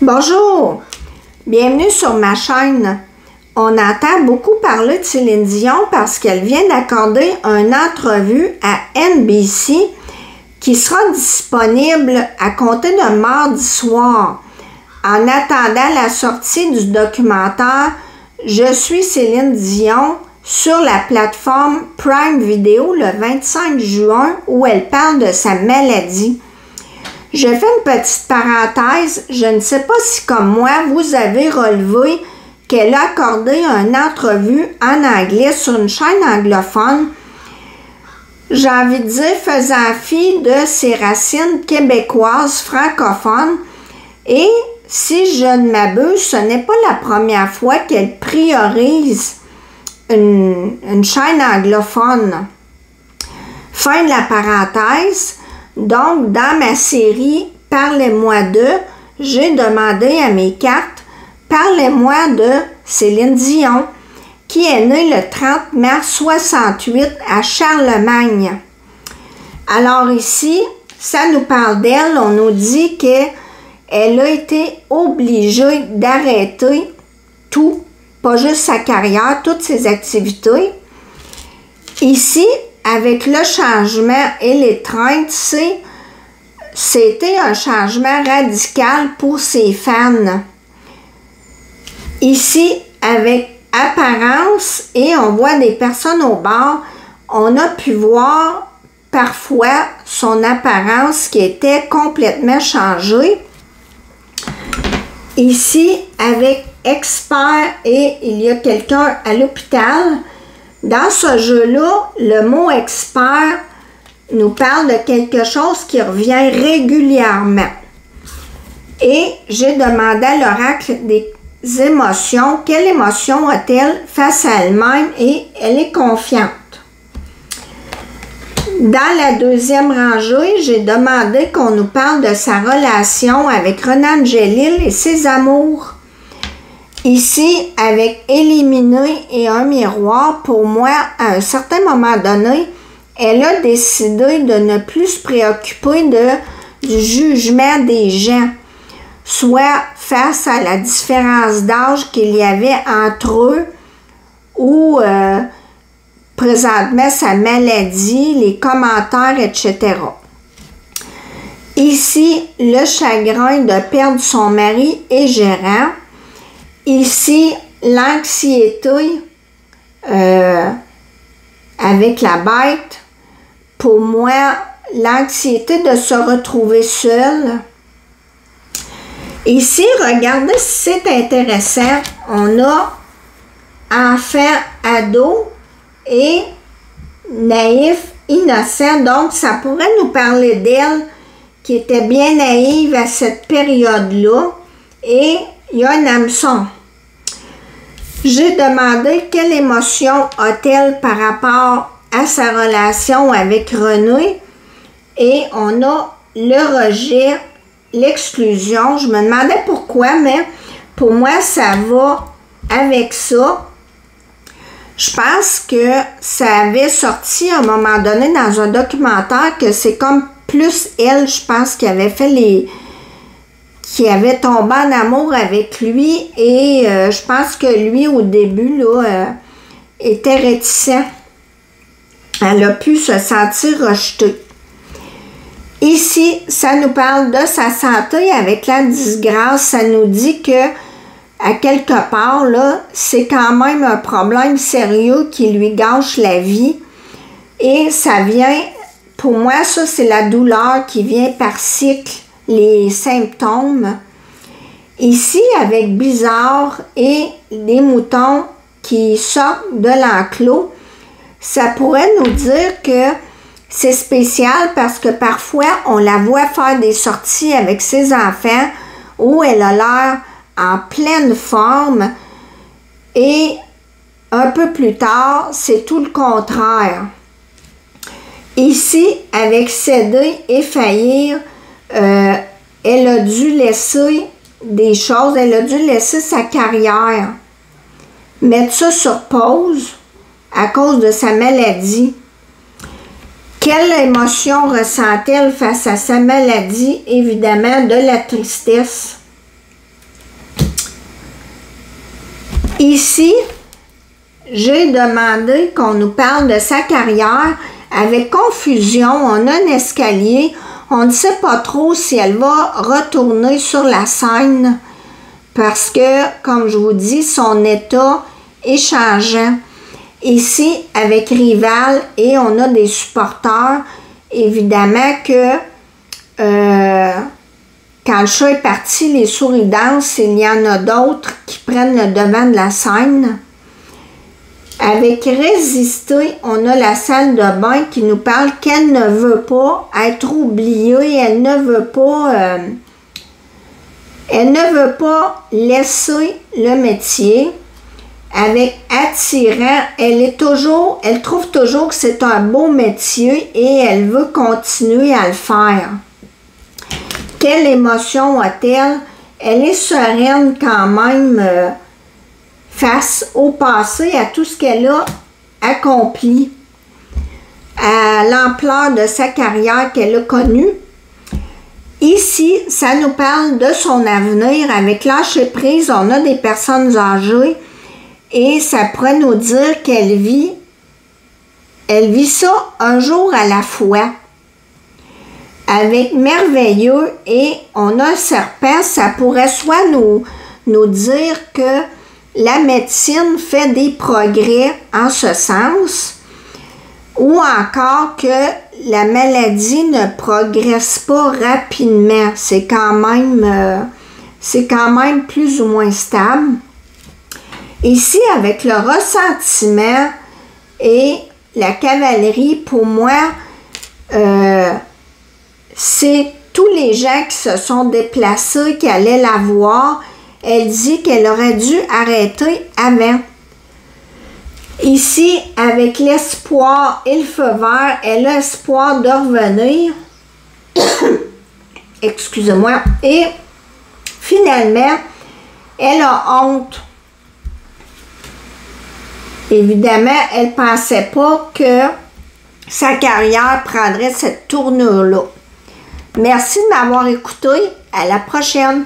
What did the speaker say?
Bonjour, bienvenue sur ma chaîne. On entend beaucoup parler de Céline Dion parce qu'elle vient d'accorder une entrevue à NBC qui sera disponible à compter de mardi soir. En attendant la sortie du documentaire « Je suis Céline Dion » sur la plateforme Prime Video le 25 juin où elle parle de sa maladie. Je fais une petite parenthèse, je ne sais pas si comme moi vous avez relevé qu'elle a accordé une entrevue en anglais sur une chaîne anglophone. J'ai envie de dire faisant fi de ses racines québécoises francophones et si je ne m'abuse, ce n'est pas la première fois qu'elle priorise une chaîne anglophone. Fin de la parenthèse. Donc, dans ma série « Parlez-moi de », j'ai demandé à mes cartes « Parlez-moi de Céline Dion » qui est née le 30 mars 68 à Charlemagne. Alors ici, ça nous parle d'elle. On nous dit qu'elle a été obligée d'arrêter tout, pas juste sa carrière, toutes ses activités. Ici, avec le changement et l'étreinte, c'était un changement radical pour ses fans. Ici, avec apparence, et on voit des personnes au bar, on a pu voir parfois son apparence qui était complètement changée. Ici, avec expert et il y a quelqu'un à l'hôpital. Dans ce jeu-là, le mot expert nous parle de quelque chose qui revient régulièrement. Et j'ai demandé à l'oracle des émotions, quelle émotion a-t-elle face à elle-même et elle est confiante. Dans la deuxième rangée, j'ai demandé qu'on nous parle de sa relation avec Renan Angelil et ses amours. Ici, avec éliminer et un miroir, pour moi, à un certain moment donné, elle a décidé de ne plus se préoccuper du jugement des gens, soit face à la différence d'âge qu'il y avait entre eux ou présentement sa maladie, les commentaires, etc. Ici, le chagrin de perdre son mari est gérant. Ici, l'anxiété avec la bête, pour moi, l'anxiété de se retrouver seule. Ici, regardez si c'est intéressant, on a enfant, ado et naïf, innocent, donc ça pourrait nous parler d'elle qui était bien naïve à cette période-là et il y a un hameçon. J'ai demandé quelle émotion a-t-elle par rapport à sa relation avec René et on a le rejet, l'exclusion. Je me demandais pourquoi, mais pour moi, ça va avec ça. Je pense que ça avait sorti à un moment donné dans un documentaire que c'est comme plus elle, je pense, qui avait fait qui avait tombé en amour avec lui et je pense que lui au début là, était réticent. Elle a pu se sentir rejetée. Ici, ça nous parle de sa santé avec la disgrâce. Ça nous dit que à quelque part là, c'est quand même un problème sérieux qui lui gâche la vie et ça vient, pour moi ça c'est la douleur qui vient par cycle. Les symptômes. Ici, avec bizarre et les moutons qui sortent de l'enclos, ça pourrait nous dire que c'est spécial parce que parfois, on la voit faire des sorties avec ses enfants où elle a l'air en pleine forme et un peu plus tard, c'est tout le contraire. Ici, avec céder et faillir, elle a dû laisser des choses, elle a dû laisser sa carrière, mettre ça sur pause à cause de sa maladie. Quelle émotion ressent-elle face à sa maladie? Évidemment, de la tristesse. Ici, j'ai demandé qu'on nous parle de sa carrière. Avec confusion, on a un escalier. On ne sait pas trop si elle va retourner sur la scène parce que, comme je vous dis, son état est changeant. Ici, avec Rival, et on a des supporters, évidemment que quand le chat est parti, les souris dansent, il y en a d'autres qui prennent le devant de la scène. Avec Résister, on a la salle de bain qui nous parle qu'elle ne veut pas être oubliée, elle ne veut pas laisser le métier. Avec Attirant, elle trouve toujours que c'est un beau métier et elle veut continuer à le faire. Quelle émotion a-t-elle? Elle est sereine quand même face au passé, à tout ce qu'elle a accompli, à l'ampleur de sa carrière qu'elle a connue. Ici, ça nous parle de son avenir. Avec lâcher prise, on a des personnes âgées et ça pourrait nous dire qu'elle vit ça un jour à la fois. Avec Merveilleux et on a un serpent, ça pourrait soit nous dire que la médecine fait des progrès en ce sens, ou encore que la maladie ne progresse pas rapidement. C'est quand même plus ou moins stable. Ici, avec le ressentiment et la cavalerie, pour moi, c'est tous les gens qui se sont déplacés, qui allaient la voir. Elle dit qu'elle aurait dû arrêter avant. Ici, avec l'espoir et le feu vert, elle a espoir de revenir. Excusez-moi. Et finalement, elle a honte. Évidemment, elle ne pensait pas que sa carrière prendrait cette tournure-là. Merci de m'avoir écouté. À la prochaine.